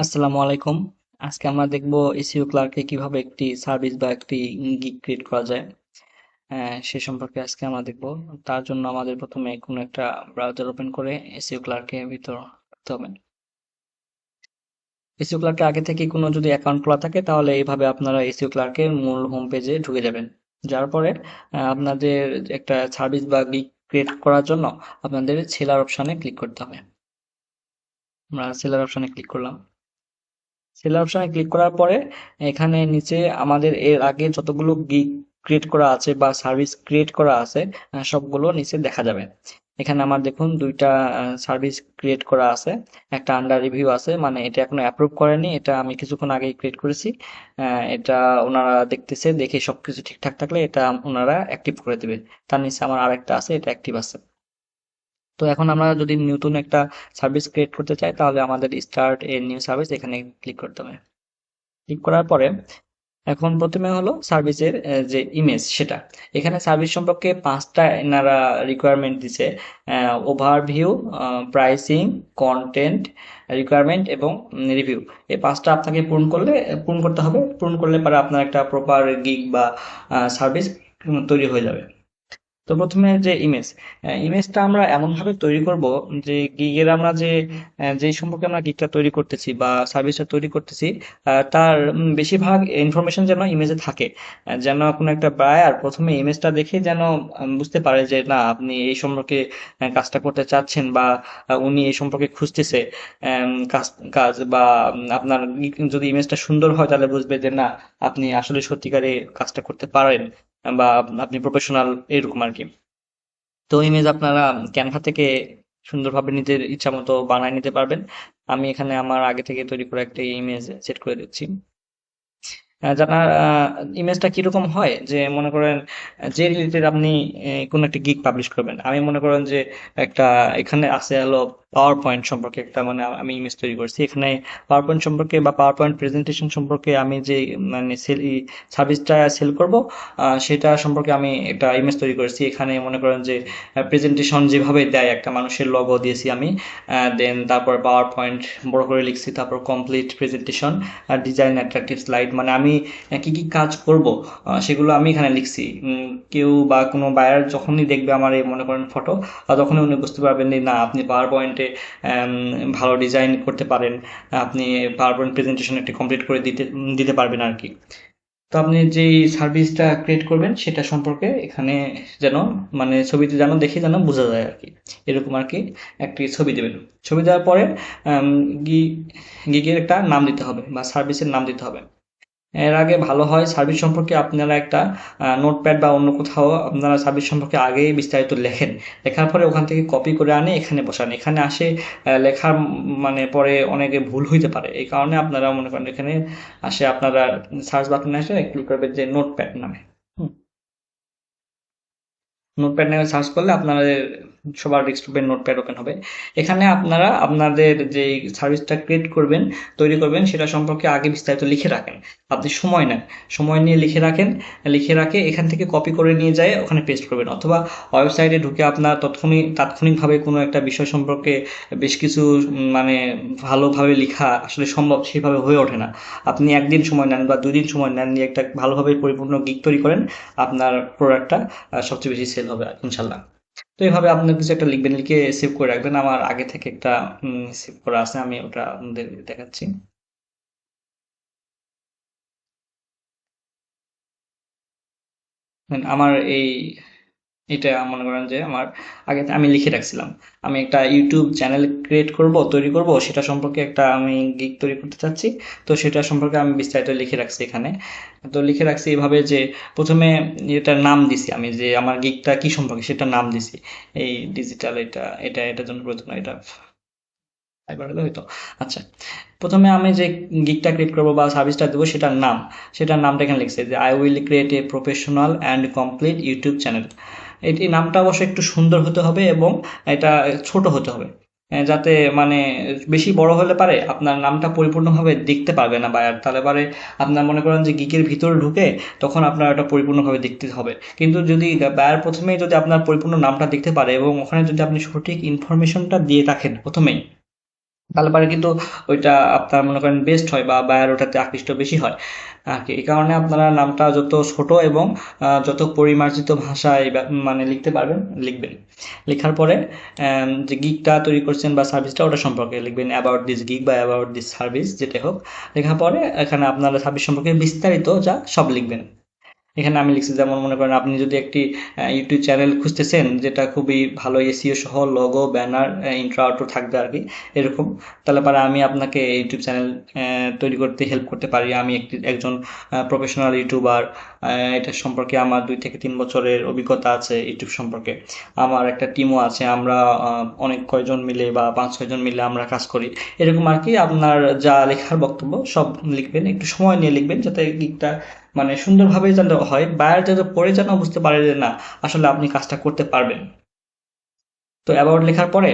আসসালামু আলাইকুম। আজকে আমরা দেখব এসইও ক্লার্কে কিভাবে একটি সার্ভিস বা একটি গিগ ক্রিয়েট করা যায়। সে সম্পর্কে আজকে আমরা দেখব। তার জন্য আমাদের প্রথমে কোনো একটা ব্রাউজার ওপেন করে এসইও ক্লার্কে ভিতর রাখতে হবে। এসইও ক্লার্কে আগে থেকে কোনো যদি অ্যাকাউন্ট খোলা থাকে তাহলে এইভাবে আপনারা এসইও ক্লার্কের মূল হোম পেজে ঢুকে যাবেন। যার পরে আপনাদের একটা সার্ভিস বা গিগ ক্রিয়েট করার জন্য আপনাদের সেলার অপশনে ক্লিক করতে হবে। আমরা সেলার অপশনে ক্লিক করলাম। সেলার অপশনে ক্লিক করার পরে এখানে নিচে আমাদের এর আগে যতগুলো গিগ ক্রিয়েট করা আছে বা সার্ভিস ক্রিয়েট করা আছে সবগুলো নিচে দেখা যাবে। এখানে আমার দেখুন দুইটা সার্ভিস ক্রিয়েট করা আছে, একটা আন্ডার রিভিউ আছে, মানে এটা এখনো অ্যাপ্রুভ করেনি, এটা আমি কিছুক্ষণ আগেই ক্রিয়েট করেছি। এটা ওনারা দেখতেছে, দেখে সবকিছু ঠিকঠাক থাকলে এটা ওনারা অ্যাক্টিভ করে দেবে। তার নিচে আমার আরেকটা আছে, এটা অ্যাক্টিভ আছে। তো এখন আমরা যদি নতুন একটা সার্ভিস ক্রিয়েট করতে চাই তাহলে আমাদের স্টার্ট এ নিউ সার্ভিস এখানে ক্লিক করতে হবে। ক্লিক করার পরে এখন প্রথমে হলো সার্ভিসের যে ইমেজ সেটা। এখানে সার্ভিস সম্পর্কে পাঁচটা এনারা রিকোয়ারমেন্ট দিছে: ওভারভিউ, প্রাইসিং, কন্টেন্ট, রিকোয়ারমেন্ট এবং রিভিউ। এই পাঁচটা আপনাকে পূরণ করতে হবে। পূরণ করলে পরে আপনার একটা প্রপার গিগ বা সার্ভিস তৈরি হয়ে যাবে। তো প্রথমে যে ইমেজটা আমরা এমন ভাবে তৈরি করব যে গিগের আমরা যে সম্পর্কে আমরা গিগটা তৈরি করতেছি বা সার্ভিসটা তৈরি করতেছি তার বেশিরভাগ ইনফরমেশন যেন ইমেজে থাকে। যেন কোনো একটা বায়ার প্রথমে ইমেজটা দেখে যেন বুঝতে পারে যে না, আপনি এই সম্পর্কে কাজটা করতে চাচ্ছেন বা উনি এই সম্পর্কে খুঁজতেছে কাজ কাজ বা আপনার যদি ইমেজটা সুন্দর হয় তাহলে বুঝবে যে না, আপনি আসলে সত্যিকারে কাজটা করতে পারেন বা আপনি প্রফেশনাল, এরকম আর কি। তো ইমেজ আপনারা ক্যানভা থেকে সুন্দরভাবে নিজের ইচ্ছা মতো বানায় নিতে পারবেন। আমি এখানে আমার আগে থেকে তৈরি করা একটা ইমেজ সেট করে দিচ্ছি। জানার ইমেজটা কিরকম হয় যে মনে করেন যে রিলেটেড আপনি কোনো একটা গিগ পাবলিশ করবেন। আমি মনে করেন যে একটা এখানে আছে হলো পাওয়ার পয়েন্ট সম্পর্কে একটা, মানে আমি ইমেজ তৈরি করছি এখানে পাওয়ার পয়েন্ট সম্পর্কে বা পাওয়ার পয়েন্ট প্রেজেন্টেশন সম্পর্কে। আমি যে মানে সার্ভিসটা সেল করব সেটা সম্পর্কে আমি একটা ইমেজ তৈরি করেছি। এখানে মনে করেন যে প্রেজেন্টেশন যেভাবে দেয়, একটা মানুষের লোগো দিয়েছি আমি, দেন তারপর পাওয়ার পয়েন্ট বড় করে লিখছি, তারপর কমপ্লিট প্রেজেন্টেশন আর ডিজাইন অ্যাট্রাকটিভ স্লাইড, মানে আমি কি কি কাজ করব সেগুলো আমি এখানে লিখছি। কেউ বা কোনো বায়ার যখনই দেখবে আমার এই মনে করেন ফটো, তখনই উনি বুঝতে পারবেন যে না, আপনি পাওয়ার পয়েন্টে ভালো ডিজাইন করতে পারেন, আপনি পাওয়ার পয়েন্ট প্রেজেন্টেশন একটি কমপ্লিট করে দিতে দিতে পারবেন আর কি। তো আপনি যেই সার্ভিসটা ক্রিয়েট করবেন সেটা সম্পর্কে এখানে যেন মানে ছবিতে যেন দেখে যেন বোঝা যায় আর কি, এরকম আর কি একটি ছবি দেবেন। ছবি দেওয়ার পরে গি গিগের একটা নাম দিতে হবে বা সার্ভিসের নাম দিতে হবে। এর আগে ভালো হয় সার্ভিস সম্পর্কে আপনারা একটা নোটপ্যাড বা অন্য কোথাও আপনারা সার্ভিস সম্পর্কে আগেই বিস্তারিত লেখেন। লেখার পরে ওখান থেকে কপি করে আনে এখানে বসান। এখানে আসে লেখার মানে পরে অনেকে ভুল হইতে পারে, এই কারণে আপনারা মনে করেন এখানে আসে আপনারা সার্চ বাটনে আসে ক্লিক করবেন যে নোটপ্যাড নামে। হুম, নোটপ্যাড নামে সার্চ করলে আপনাদের সবার ডেস্কটপে নোটপ্যাড ওপেন হবে। এখানে আপনারা আপনাদের যে সার্ভিসটা ক্রিয়েট করবেন, তৈরি করবেন, সেটা সম্পর্কে আগে বিস্তারিত লিখে রাখেন। আপনি সময় নেন, সময় নিয়ে লিখে রাখেন। লিখে রাখে এখান থেকে কপি করে নিয়ে যায় ওখানে পেস্ট করবেন, অথবা ওয়েবসাইটে ঢুকে আপনার তাৎক্ষণিকভাবে কোনো একটা বিষয় সম্পর্কে বেশ কিছু মানে ভালোভাবে লেখা আসলে সম্ভব সেভাবে হয়ে ওঠে না। আপনি একদিন সময় নেন বা 2 দিন সময় নেন, নিয়ে একটা ভালোভাবে পরিপূর্ণ গিগ তৈরি করেন, আপনার প্রোডাক্টটা সবচেয়ে বেশি সেল হবে ইনশাল্লাহ। তো এইভাবে আপনার কিছু একটা লিখবেন, লিখে সেভ করে রাখবেন। আমার আগে থেকে একটা সেভ করা আছে, আমি ওটা আপনাদের দেখাচ্ছি। আমার এটা মনে করেন যে আমার আগে আমি লিখে রাখছিলাম আমি একটা ইউটিউব চ্যানেল তৈরি করব, সেটা সম্পর্কে একটা আমি গিগ তৈরি করতে চাচ্ছি। তো সেটা সম্পর্কে আমি বিস্তারিত লিখে রাখছি এখানে। তো লিখে রাখছি এভাবে যে প্রথমে এটার নাম দিছি আমি, যে আমার গিগটা কি সম্পর্কে সেটা নাম দিছি। এই ডিজিটাল এটার জন্য প্রয়োজন এটা একবার হলে হয়তো। আচ্ছা, প্রথমে আমি যে গিগটা ক্রিয়েট করবো বা সার্ভিসটা দেবো সেটার নামটা এখানে লিখছে যে I will create a professional and complete YouTube channel. এটি নামটা অবশ্যই একটু সুন্দর হতে হবে এবং এটা ছোট হতে হবে। যাতে মানে বেশি বড় হলে পারে আপনার নামটা পরিপূর্ণভাবে দেখতে পারবে না বায়ার, তাহলে পারে আপনার মনে করেন যে গিগের ভিতরে ঢুকে তখন আপনার এটা পরিপূর্ণভাবে দেখতে হবে। কিন্তু যদি বায়ার প্রথমেই যদি আপনার পরিপূর্ণ নামটা দেখতে পারে এবং ওখানে যদি আপনি সঠিক ইনফরমেশনটা দিয়ে রাখেন প্রথমেই, তাহলে পারে কিন্তু ওইটা আপনার মনে করেন বেস্ট হয় বা বায়ার ওটাতে আকৃষ্ট বেশি হয় আর কি। এই কারণে আপনারা নামটা যত ছোট এবং যত পরিমার্জিত ভাষায় মানে লিখতে পারবেন লিখবেন। লেখার পরে যে গিগটা তৈরি করছেন বা সার্ভিসটা ওটা সম্পর্কে লিখবেন, অ্যাবাউট দিস গিগ বা অ্যাবাউট দিস সার্ভিস যেটাই হোক। লেখার পরে এখানে আপনারা সার্ভিস সম্পর্কে বিস্তারিত যা সব লিখবেন। এখানে আমি লিখছি যেমন মনে করেন আপনি যদি একটি ইউটিউব চ্যানেল খুঁজতেছেন যেটা খুবই ভালো এসইও সহ লোগো ব্যানার ইন্ট্রো আউট্রো থাকবে আর কি এরকম, তাহলে পরে আমি আপনাকে ইউটিউব চ্যানেল তৈরি করতে হেল্প করতে পারি। আমি একজন প্রফেশনাল ইউটিউবার। এটা সম্পর্কে আমার 2 থেকে 3 বছরের অভিজ্ঞতা আছে ইউটিউব সম্পর্কে। আমার একটা টিমও আছে, আমরা অনেক কয়জন মিলে বা 5-6 জন মিলে আমরা কাজ করি এরকম আর কি। আপনার যা লেখার বক্তব্য সব লিখবেন, একটু সময় নিয়ে লিখবেন যাতে গিকটা মানে সুন্দরভাবে যেন হয়, বায়ার যাতে পড়ে যেন বুঝতে পারে যে না আসলে আপনি কাজটা করতে পারবেন। তো অ্যাবাউট লেখার পরে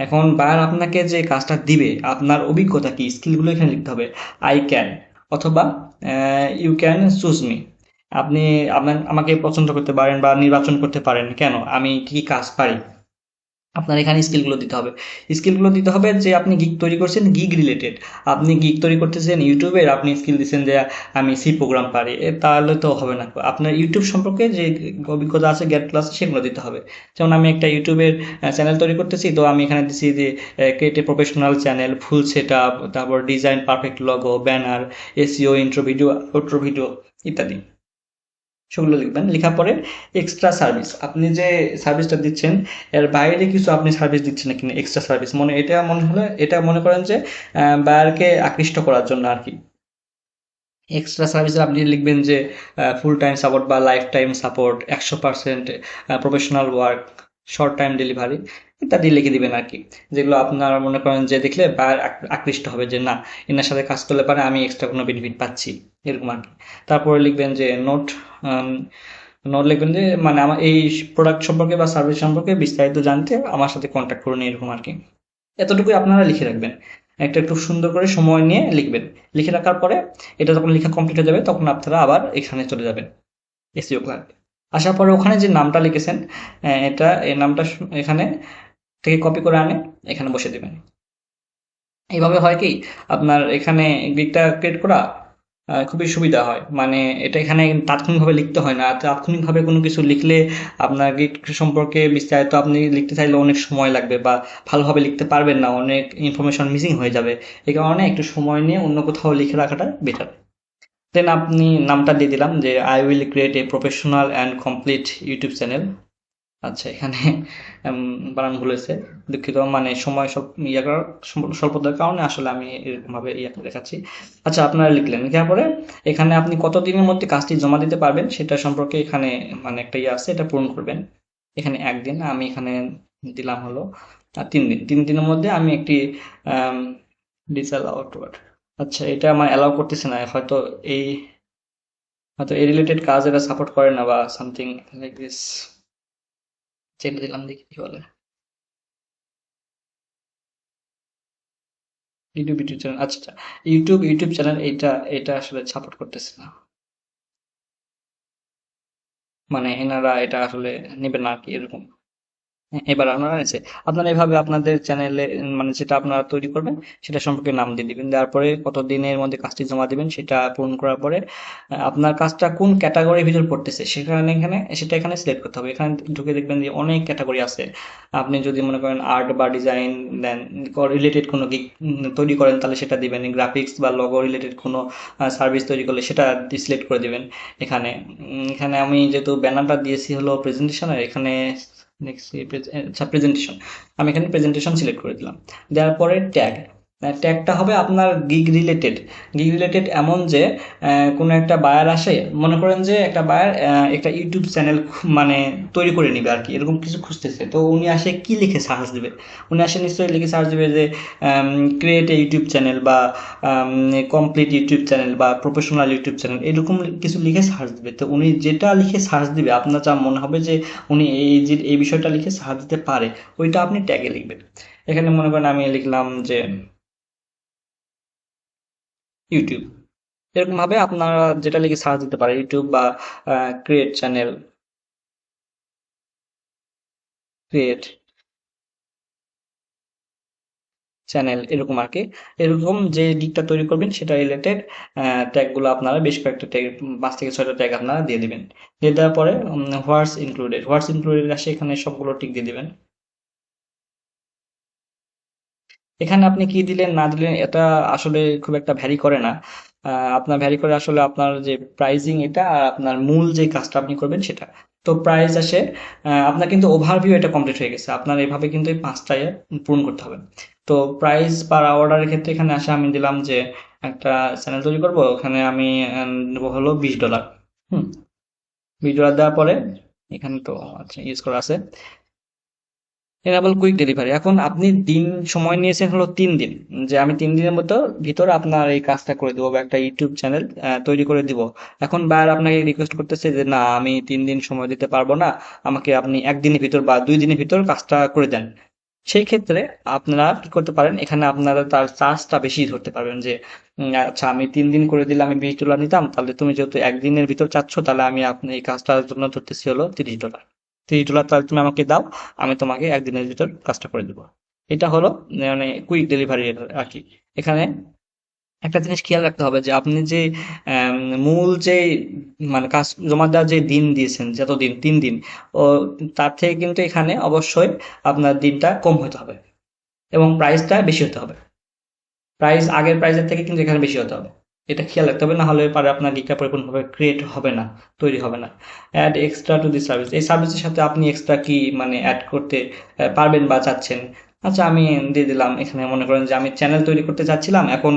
এখন বায়ার আপনাকে যে কাজটা দিবে আপনার অভিজ্ঞতা কি স্কিলগুলো এখানে লিখতে হবে। আই ক্যান অথবা ইউ ক্যান চুজ মি। আপনি আমাকে পছন্দ করতে পারেন বা নির্বাচন করতে পারেন কেন, আমি কি কি কাজ পারি। আপনার এখানে স্কিলগুলো দিতে হবে। স্কিলগুলো দিতে হবে যে আপনি গিগ তৈরি করছেন গিগ রিলেটেড। আপনি গিগ তৈরি করতেছেন ইউটিউবের, আপনি স্কিল দিচ্ছেন যে আমি সি প্রোগ্রাম পারি, তাহলে তো হবে না। আপনার ইউটিউব সম্পর্কে যে অভিজ্ঞতা আছে জ্ঞানগুলো আছে সেগুলো দিতে হবে। যেমন আমি একটা ইউটিউবের চ্যানেল তৈরি করতেছি, তো আমি এখানে দিচ্ছি যে create a professional channel, full set up, তারপর design perfect logo banner, SEO intro video outro video ইত্যাদি সেগুলো লিখবেন। লেখার পরে এক্সট্রা সার্ভিস, আপনি যে সার্ভিসটা দিচ্ছেন এর বাইরে কিছু আপনি সার্ভিস দিচ্ছেন কিনা, এক্সট্রা সার্ভিস মনে এটা মনে হলে এটা মনে করেন যে বায়ারকে আকৃষ্ট করার জন্য আর কি। এক্সট্রা সার্ভিসে আপনি লিখবেন যে ফুল টাইম সাপোর্ট বা life time support, 100% professional work, short time delivery ইত্যাদি লিখে দিবেন আর কি। যেগুলো আপনার মনে করেন যে দেখলে বায়ার আকৃষ্ট হবে যে না এনার সাথে কাজ করলে পারে আমি এক্সট্রা কোনো বেনিফিট পাচ্ছি এরকম আর কি। তারপরে লিখবেন যে নোট, নোট লিখবেন যে মানে আমার এই প্রোডাক্ট সম্পর্কে বা সার্ভিস সম্পর্কে বিস্তারিত জানতে আমার সাথে কন্ট্যাক্ট করুন এরকম আর কি। এতটুকুই আপনারা লিখে রাখবেন, একটা একটু সুন্দর করে সময় নিয়ে লিখবেন। লিখে রাখার পরে এটা যখন লেখা কমপ্লিট হয়ে যাবে তখন আপনারা আবার এখানে চলে যাবেন এসইও ক্লার্ক। আসার পরে ওখানে যে নামটা লিখেছেন এটা এই নামটা এখানে থেকে কপি করে আনে এখানে বসে দেবেন। এইভাবে হয় কি আপনার এখানে গ্রিকটা ক্রিয়েট করা খুবই সুবিধা হয়। মানে এটা এখানে তাৎক্ষণিকভাবে লিখতে হয় না। তাৎক্ষণিকভাবে কোনো কিছু লিখলে আপনার গ্রিক সম্পর্কে বিস্তারিত আপনি লিখতে চাইলে অনেক সময় লাগবে বা ভালোভাবে লিখতে পারবেন না, অনেক ইনফরমেশন মিসিং হয়ে যাবে। এই কারণে একটু সময় নিয়ে অন্য কোথাও লিখে রাখাটা বেটার। দেন আপনি নামটা দিয়ে দিলাম যে I will create a professional and complete YouTube channel. আচ্ছা এখানে বানান ভুল হয়েছে, দুঃখিত। মানে সময় সব ইয়ে করার স্বল্পতার কারণে আসলে আমি এরকম ভাবে ইয়ে দেখাচ্ছি। আচ্ছা আপনারা লিখলেন, লেখার পরে এখানে আপনি কতদিনের মধ্যে কাজটি জমা দিতে পারবেন সেটা সম্পর্কে এখানে মানে একটা ইয়ে আছে, এটা পূরণ করবেন। এখানে একদিন, আমি এখানে দিলাম হলো 3 দিন। 3 দিনের মধ্যে আমি একটি ডিসেল আউটওয়ার্ড, আচ্ছা এটা আমার অ্যালাউ করতেছে না হয়তো। এই হয়তো এই রিলেটেড কাজ এরা সাপোর্ট করে না বা সামথিং লাইক দিস। চেক দিলাম দেখি কি বলে। ইউটিউব চ্যানেল, আচ্ছা আচ্ছা। ইউটিউব চ্যানেল এটা আসলে সাপোর্ট করতেছে না, মানে এনারা এটা আসলে নেবে না আর কি এরকম। হ্যাঁ, এবার আপনারা আছে আপনারা এভাবে আপনাদের চ্যানেলে মানে যেটা আপনারা তৈরি করবেন সেটা সম্পর্কে নাম দিয়ে দিবেন। দেওয়ার পরে কত দিনের মধ্যে কাজটি জমা দিবেন সেটা পূরণ করার পরে আপনার কাজটা কোন ক্যাটাগরির ভিতর পড়তেছে সেটা এখানে সিলেক্ট করতে হবে। এখানে ঢুকে দেখবেন যে অনেক ক্যাটাগরি আছে। আপনি যদি মনে করেন আর্ট বা ডিজাইন দেন রিলেটেড কোনো গিগ তৈরি করেন তাহলে সেটা দিবেন, গ্রাফিক্স বা লগো রিলেটেড কোনো সার্ভিস তৈরি করলে সেটা সিলেক্ট করে দিবেন এখানে। এখানে আমি যেহেতু ব্যানারটা দিয়েছি হলো প্রেজেন্টেশনের, এখানে নেক্সট আচ্ছা প্রেজেন্টেশন, আমি এখানে প্রেজেন্টেশন সিলেক্ট করে দিলাম। দেওয়ার পরে ট্যাগ, ট্যাগটা হবে আপনার গিগ রিলেটেড। গিগ রিলেটেড এমন যে কোনো একটা বায়ার আসে, মনে করেন যে একটা বায়ার একটা ইউটিউব চ্যানেল মানে তৈরি করে নিবে আর কি এরকম কিছু খুঁজতেছে, তো উনি আসে কি লিখে সার্চ দিবে। উনি আসে নিশ্চয়ই লিখে সার্চ দিবে যে ক্রিয়েট এ ইউটিউব চ্যানেল বা কমপ্লিট ইউটিউব চ্যানেল বা প্রফেশনাল ইউটিউব চ্যানেল এরকম কিছু লিখে সার্চ দিবে। তো উনি যেটা লিখে সার্চ দিবে আপনার যা মনে হবে যে উনি এই যে এই বিষয়টা লিখে সার্চ দিতে পারে ওইটা আপনি ট্যাগে লিখবেন। এখানে মনে করেন আমি লিখলাম যে ইউটিউব, এরকম ভাবে আপনারা যেটা লিখে সার্চ দিতে পারে ইউটিউব বা ক্রিয়েট চ্যানেল, ক্রিয়েট চ্যানেল এরকম আর কি। এরকম যে দিকটা তৈরি করবেন সেটা রিলেটেড ট্যাগগুলো আপনারা বেশ কয়েকটা ট্যাগ, 5 থেকে 6টা ট্যাগ আপনারা দিয়ে দিবেন। দিয়ে দেওয়ার পরে হোয়াটস ইনক্লুডেড আসে, এখানে সবগুলো টিক দিয়ে দিবেন। এখানে আপনি কি দিলেন না দিলেন এটা আসলে খুব একটা ভ্যারি করে না। আপনার ভ্যারি করে আসলে আপনার যে প্রাইজিং এটা আর আপনার মূল যে কাজটা আপনি করবেন সেটা। তো প্রাইস আসে, আপনার কিন্তু ওভারভিউ এটা কমপ্লিট হয়ে গেছে, আপনার এভাবে কিন্তু এই 5টায় পূরণ করতে হবে। তো প্রাইস পার অর্ডারের ক্ষেত্রে এখানে আসে আমি দিলাম যে একটা চ্যানেল তৈরি করব, ওখানে আমি নেবো হলো $20। হুম, $20 দেওয়ার পরে এখানে তো আচ্ছা ইউজ করা আছে এনাবল কুইক ডেলিভারি। এখন আপনি দিন সময় নিয়েছেন হলো 3 দিন, যে আমি 3 দিনের মতো ভিতরে আপনার এই কাজটা করে দিব বা একটা ইউটিউব চ্যানেল তৈরি করে দিব। এখন বায়ার আপনাকে রিকোয়েস্ট করতেছে যে না আমি 3 দিন সময় দিতে পারবো না, আমাকে আপনি একদিনের ভিতর বা 2 দিনের ভিতর কাজটা করে দেন। সেই ক্ষেত্রে আপনারা কি করতে পারেন, এখানে আপনারা তার চার্জটা বেশি ধরতে পারবেন যে আচ্ছা আমি 3 দিন করে দিলে আমি $20 নিতাম, তাহলে তুমি যেহেতু একদিনের ভিতর চাচ্ছ তাহলে আমি আপনি এই কাজটার জন্য ধরতেছি হলো $30। $30 তাহলে তুমি আমাকে দাও, আমি তোমাকে একদিনের ভিতর কাজটা করে দেবো। এটা হলো মানে কুইক ডেলিভারি আর কি। এখানে একটা জিনিস খেয়াল রাখতে হবে যে আপনি যে আম, মূল যে মানে কাজ জমা দেওয়ার যে দিন দিয়েছেন, যতদিন 3 দিন, ও তার থেকে কিন্তু এখানে অবশ্যই আপনার দিনটা কম হতে হবে এবং প্রাইসটা বেশি হতে হবে। প্রাইস আগের প্রাইসের থেকে কিন্তু এখানে বেশি হতে হবে। এটা খেয়াল রাখতে হবে, না হলে পারে আপনার গিগটা পরিপূর্ণভাবে ক্রিয়েট হবে না, তৈরি হবে না। Add extra to the service, এই সার্ভিসের সাথে আপনি এক্সট্রা কি মানে অ্যাড করতে পারবেন বা চাচ্ছেন। আচ্ছা আমি দিয়ে দিলাম, এখানে মনে করেন যে আমি চ্যানেল তৈরি করতে চাচ্ছিলাম, এখন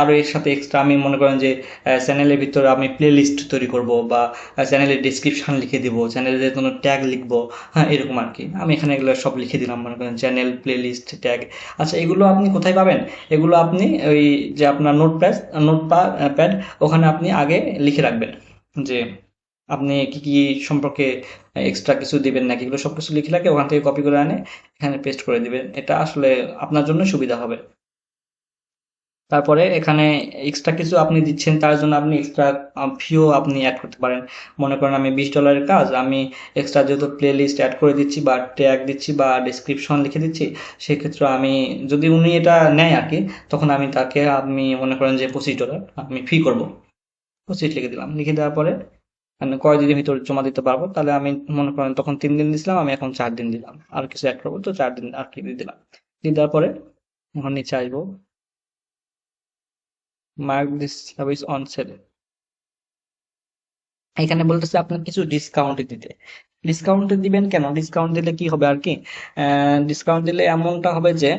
আরো এর সাথে এক্সট্রা আমি মনে করেন যে চ্যানেলের ভিতরে আমি প্লে লিস্ট তৈরি করব বা চ্যানেলের ডিসক্রিপশন লিখে দিব, চ্যানেলের কোনো ট্যাগ লিখবো। হ্যাঁ এরকম আর কি, আমি এখানে এগুলো সব লিখে দিলাম, মনে করেন চ্যানেল প্লে লিস্ট ট্যাগ। আচ্ছা এগুলো আপনি কোথায় পাবেন, এগুলো আপনি ওই যে আপনার নোটপ্যাড, ওখানে আপনি আগে লিখে রাখবেন যে আপনি কি কি সম্পর্কে এক্সট্রা কিছু দিবেন নাকি, এগুলো সবকিছু লিখে রাখে ওখান থেকে কপি করে আনে এখানে পেস্ট করে দিবেন, এটা আসলে আপনার জন্য সুবিধা হবে। তারপরে এখানে এক্সট্রা কিছু আপনি দিচ্ছেন তার জন্য আপনি এক্সট্রা ফিও আপনি অ্যাড করতে পারেন। মনে করেন আমি $20 কাজ, আমি এক্সট্রা যেহেতু প্লে লিস্ট অ্যাড করে দিচ্ছি বা ট্যাগ দিচ্ছি বা ডিসক্রিপশন লিখে দিচ্ছি, সেক্ষেত্রে আমি যদি উনি এটা নেয় আর কি, তখন আমি তাকে আমি মনে করেন যে $25 আমি ফি করব। 25 লিখে দিলাম, লিখে দেওয়ার পরে মানে কয়দিনের ভিতর জমা দিতে পারবো, তাহলে আমি মনে করেন তখন 3 দিন দিছিলাম, আমি এখন 4 দিন দিলাম, আর কিছু অ্যাড করবো তো 4 দিন আর কি দিয়ে দিলাম। দিয়ে দেওয়ার পরে এখন নিচে আসবো, mark this service on sell, এখানে বলতেছে আপনার কিছু ডিসকাউন্ট দিতে। ডিসকাউন্ট দিবেন কেন, ডিসকাউন্ট দিলে কি হবে আর কি, ডিসকাউন্ট দিলে এমনটা হবে যে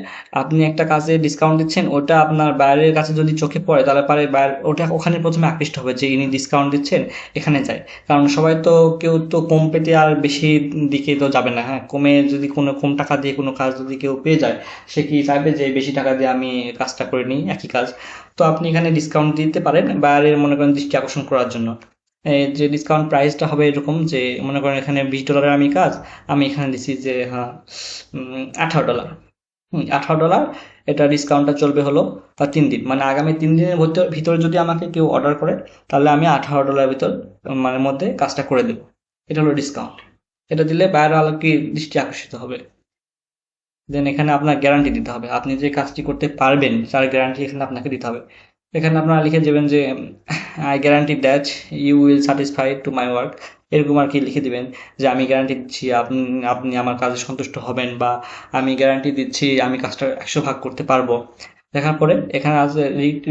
আপনি একটা কাজে ডিসকাউন্ট দিচ্ছেন, ওটা আপনার বাইরের কাছে যদি চোখে পড়ে তাহলে পারে বাইরে ওটা ওখানে প্রথমে আকৃষ্ট হবে যে ইনি ডিসকাউন্ট দিচ্ছেন, এখানে যায়। কারণ সবাই তো কেউ তো কম পেতে আর বেশি দিকে তো যাবে না। হ্যাঁ কমে যদি কোনো কম টাকা দিয়ে কোনো কাজ যদি কেউ পেয়ে যায়, সে কি চাইবে যে বেশি টাকা দিয়ে আমি কাজটা করে নিই একই কাজ। তো আপনি এখানে ডিসকাউন্ট দিতে পারেন বাইরের মনে করেন দৃষ্টি আকর্ষণ করার জন্য। যে ডিসকাউন্ট প্রাইসটা হবে এরকম যে মনে করেন এখানে $20 আমি কাজ, আমি এখানে দিচ্ছি যে হ্যাঁ $18। $18, এটা ডিসকাউন্টটা চলবে হলো 3 দিন, মানে আগামী 3 দিনের ভিতরে যদি আমাকে কেউ অর্ডার করে তাহলে আমি $18 ভিতর মানে মধ্যে কাজটা করে দেবো। এটা হলো ডিসকাউন্ট। এটা দিলে বাইরের আলো কি দৃষ্টি আকর্ষিত হবে। দেন এখানে আপনার গ্যারান্টি দিতে হবে, আপনি যে কাজটি করতে পারবেন তার গ্যারান্টি এখানে আপনাকে দিতে হবে। এখানে আপনারা লিখে দেবেন যে I guarantee that you will satisfy to my work, এরকম আর কি লিখে দিবেন যে আমি গ্যারান্টি দিচ্ছি আপনি আপনি আমার কাজে সন্তুষ্ট হবেন, বা আমি গ্যারান্টি দিচ্ছি আমি কাজটা 100 ভাগ করতে পারবো। দেখার পরে এখানে আছে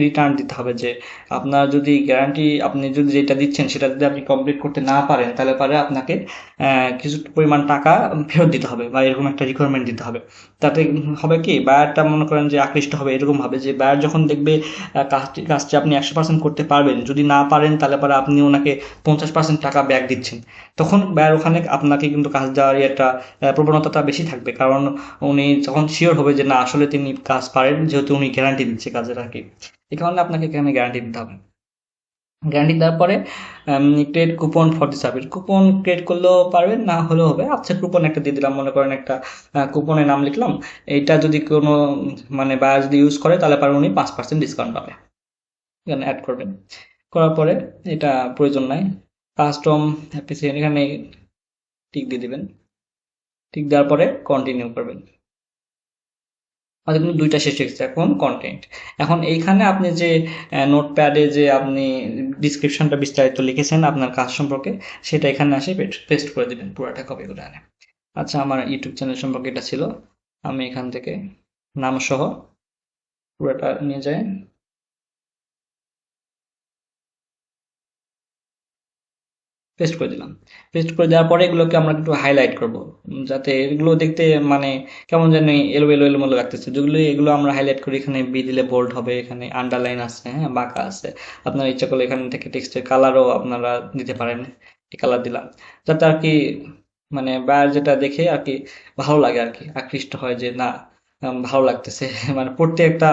রিটার্ন দিতে হবে যে আপনার যদি গ্যারান্টি আপনি যদি যেটা দিচ্ছেন সেটা যদি আপনি কমপ্লিট করতে না পারেন তাহলে পারে আপনাকে কিছু পরিমাণ টাকা ফেরত দিতে হবে বা এরকম একটা রিকোয়ারমেন্ট দিতে হবে। তাতে হবে কি বায়ারটা মনে করেন যে আকৃষ্ট হবে, এরকম ভাবে যে বায়ার যখন দেখবে কাজটি আপনি 100% করতে পারবেন, যদি না পারেন তাহলে পরে আপনি ওনাকে 50% টাকা ব্যাক দিচ্ছেন, তখন বায়ার ওখানে আপনাকে কিন্তু কাজ দেওয়ার একটা প্রবণতাটা বেশি থাকবে, কারণ উনি যখন শিওর হবে যে না আসলে তিনি কাজ পারেন যেহেতু উনি গ্যারান্টি দিচ্ছে কাজের আর কি। এই কারণে আপনাকে এখানে গ্যারান্টি দিতে হবে। গ্যারান্টি দেওয়ার পরে credit coupon for the service, coupon create করলেও পারবেন না হলেও হবে। আচ্ছা কুপন একটা দিয়ে দিলাম, মনে করেন একটা কুপনের নাম লিখলাম, এইটা যদি কোনো মানে বায়ার যদি ইউজ করে তাহলে পারে উনি 5% ডিসকাউন্ট পাবে, এখানে অ্যাড করবেন। করার পরে এটা প্রয়োজন নাই, কাস্টম অ্যাপ্লিকেশন এখানে টিক দিয়ে দিবেন, টিক দেওয়ার পরে কন্টিনিউ করবেন। আমাদের কিন্তু দুইটা শেষ হয়ে গেছে, এখন কন্টেন্ট। এখন এইখানে আপনি যে নোটপ্যাডে যে আপনি ডিসক্রিপশনটা বিস্তারিত লিখেছেন আপনার কাজ সম্পর্কে, সেটা এখানে আসে পেস্ট করে দিবেন, পুরোটা কপি করে আনে। আচ্ছা, আমার ইউটিউব চ্যানেল সম্পর্কে এটা ছিল, আমি এখান থেকে নাম সহ পুরোটা নিয়ে যাই, পেস্ট করে দিলাম। পেস্ট করে দেওয়ার পরে এগুলোকে আমরা একটু হাইলাইট করব, যাতে এগুলো দেখতে মানে কেমন জানি এলোমেলো এলোমেলো লাগতেছে, যেগুলো এগুলো আমরা হাইলাইট করি। এখানে বি দিলে বোল্ড হবে, এখানে আন্ডারলাইন আছে, হ্যাঁ, বাঁকা আছে। আপনারা ইচ্ছা করলে এখান থেকে টেক্সটের কালারও আপনারা দিতে পারেন, এই কালার দিলাম, যাতে আর কি মানে বায়ার যেটা দেখে আর কি ভালো লাগে, আর কি আকৃষ্ট হয় যে না, ভালো লাগতেছে। মানে পড়তে একটা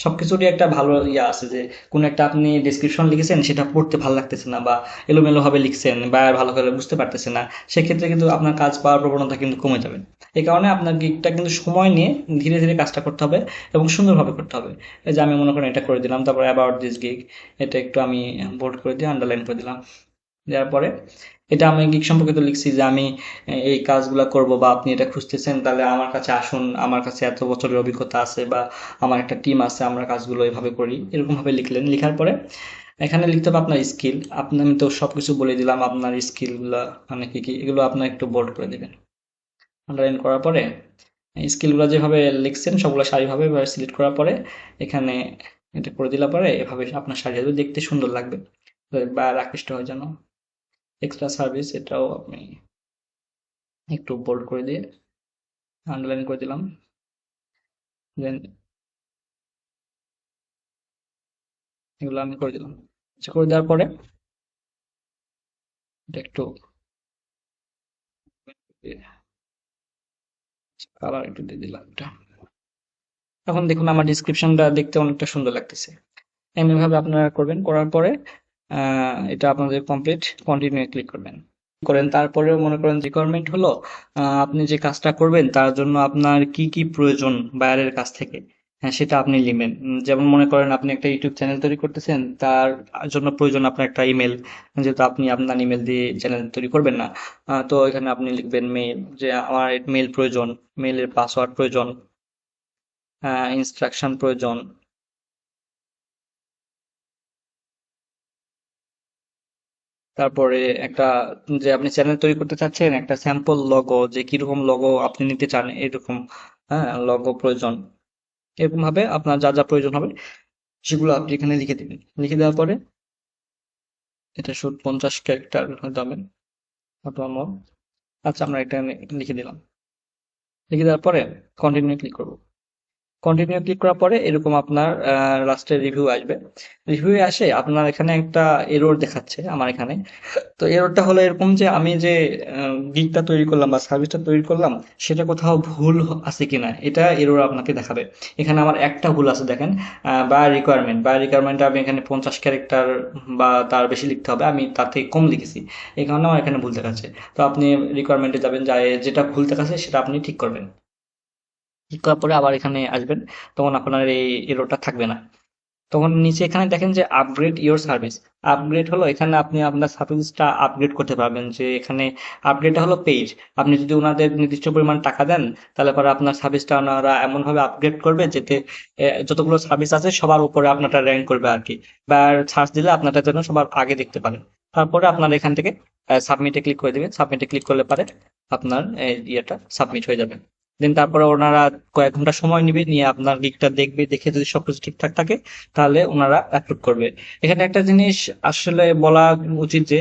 সবকিছুরই একটা ভালো ইয়ে আছে, যে কোন একটা আপনি ডেসক্রিপশন লিখেছেন সেটা পড়তে ভালো লাগতেছে না, বা এলোমেলো ভাবে লিখছেন বা ভালো করে বুঝতে পারতেছে না, সেক্ষেত্রে কিন্তু আপনার কাজ পাওয়ার প্রবণতা কিন্তু কমে যাবে। এই কারণে আপনার গিগটা কিন্তু সময় নিয়ে ধীরে ধীরে কাজটা করতে হবে এবং সুন্দরভাবে করতে হবে। এই যে আমি মনে করেন এটা করে দিলাম, তারপর অ্যাবাউট দিস গিগ, এটা একটু আমি বোল্ড করে দিয়ে আন্ডারলাইন করে দিলাম। দেওয়ার পরে এটা আমি গিগ সম্পর্কে তো লিখছি যে আমি এই কাজগুলা করব, বা আপনি এটা খুঁজতেছেন তাহলে আমার কাছে আসুন, আমার কাছে এত বছরের অভিজ্ঞতা আছে, বা আমার একটা টিম আছে, আমরা কাজগুলো এভাবে করি, এরকম ভাবে লিখলেন। লিখার পরে এখানে লিখতে হবে আপনার স্কিল। আপনি, আমি তো সবকিছু বলে দিলাম, আপনার স্কিলগুলা মানে কি কি, এগুলো আপনার একটু বোল্ড করে দিবেন। আন্ডারলাইন করার পরে স্কিলগুলো যেভাবে লিখছেন সবগুলো সারিভাবে সিলেক্ট করার পরে এখানে এটা করে দিলা পরে এভাবে আপনার সারি হবে, দেখতে সুন্দর লাগবে বা আকৃষ্ট হয় যেন। এক্সট্রা সার্ভিস এটাও আপনি একটু বোল্ড করে দিয়ে আন্ডারলাইন করে দিলাম। দেন এগুলো আমি করে দিলাম। আচ্ছা, করে দেওয়ার পরে এটা একটু কালার একটু দিয়ে দিলাম এটা। এখন দেখুন আমার ডিসক্রিপশনটা দেখতে অনেকটা সুন্দর লাগতেছে। এমনিভাবে আপনারা করবেন, করার পরে এটা আপনাদের কমপ্লিট, কন্টিনিউ ক্লিক করবেন। করেন তারপরেও মনে করেন রিকোয়ারমেন্ট হলো আপনি যে কাজটা করবেন তার জন্য আপনার কি কি প্রয়োজন বায়ারের কাছ থেকে, হ্যাঁ সেটা আপনি লিখবেন। যেমন মনে করেন আপনি একটা ইউটিউব চ্যানেল তৈরি করতেছেন, তার জন্য প্রয়োজন আপনার একটা ইমেল, যেহেতু আপনি আপনার ইমেল দিয়ে চ্যানেল তৈরি করবেন না। তো এখানে আপনি লিখবেন মেইল, যে আমার মেইল প্রয়োজন, মেইলের পাসওয়ার্ড প্রয়োজন, ইনস্ট্রাকশন প্রয়োজন। তারপরে একটা, যে আপনি চ্যানেল তৈরি করতে চাচ্ছেন একটা স্যাম্পল লগো, যে কিরকম লগো আপনি নিতে চান এরকম, হ্যাঁ, লগো প্রয়োজন। এরকম ভাবে আপনার যা যা প্রয়োজন হবে সেগুলো আপনি এখানে লিখে দিবেন। লিখে দেওয়ার পরে এটা শুধু 50 ক্যারেক্টার হতে হবে আপনার মোট। আচ্ছা, আমরা এটা লিখে দিলাম। লিখে দেওয়ার পরে কন্টিনিউ ক্লিক করব। কন্টিনিউ ক্লিক করার পরে এরকম আপনার লাস্টে রিভিউ আসবে। রিভিউ আসে আপনার এখানে একটা এরর দেখাচ্ছে আমার এখানে। তো এররটা হলো এরকম যে আমি যে গিগটা তৈরি করলাম বা সার্ভিসটা তৈরি করলাম সেটা কোথাও ভুল আছে কিনা, এটা এরর আপনাকে দেখাবে। এখানে আমার একটা ভুল আছে দেখেন, বা রিকোয়ারমেন্ট আমি এখানে 50 ক্যারেক্টার বা তার বেশি লিখতে হবে, আমি তার থেকে কম লিখেছি, এই কারণে আমার এখানে ভুল দেখাচ্ছে। তো আপনি রিকোয়ারমেন্টে যাবেন, যায় যেটা ভুল দেখাচ্ছে সেটা আপনি ঠিক করবেন। ঠিক করার পরে আবার এখানে আসবেন, তখন আপনার এই এররটা থাকবে না। তখন নিচে এখানে দেখেন যে আপগ্রেড ইওর সার্ভিস। আপগ্রেড হলো এখানে আপনি আপনার সার্ভিসটা আপগ্রেড করতে পারবেন, যে এখানে আপগ্রেডটা হলো পেইড। আপনি যদি ওনাদের নির্দিষ্ট পরিমাণ টাকা দেন তাহলে পরে আপনার সার্ভিসটা ওনারা এমন ভাবে আপগ্রেড করবে যাতে যতগুলো সার্ভিস আছে সবার উপরে আপনারটা র্যাঙ্ক করবে আর কি, বা সার্চ দিলে আপনারটা যেন সবার আগে দেখতে পারেন। তারপরে আপনার এখান থেকে সাবমিটে ক্লিক করে দিবেন। সাবমিটে ক্লিক করলে পারে আপনার ইয়েটা সাবমিট হয়ে যাবে। দেন তারপরে ওনারা কয়েক ঘন্টা সময় নিবে, নিয়ে আপনার গিগটা দেখবে, দেখে যদি সবকিছু ঠিকঠাক থাকে তাহলে ওনারা অ্যাপ্রুভ করবে। এখানে একটা জিনিস আসলে বলা উচিত যে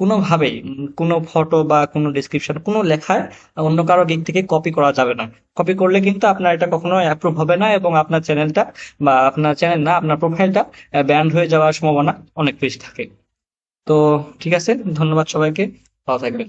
কোনোভাবেই কোনো ফটো বা কোনো ডিসক্রিপশন কোনো লেখায় অন্য কারো দিক থেকে কপি করা যাবে না। কপি করলে কিন্তু আপনার এটা কখনো অ্যাপ্রুভ হবে না, এবং আপনার চ্যানেলটা বা আপনার চ্যানেল না আপনার প্রোফাইলটা ব্যান্ড হয়ে যাওয়ার সম্ভাবনা অনেক বেশি থাকে। তো ঠিক আছে, ধন্যবাদ সবাইকে, ভালো থাকবেন।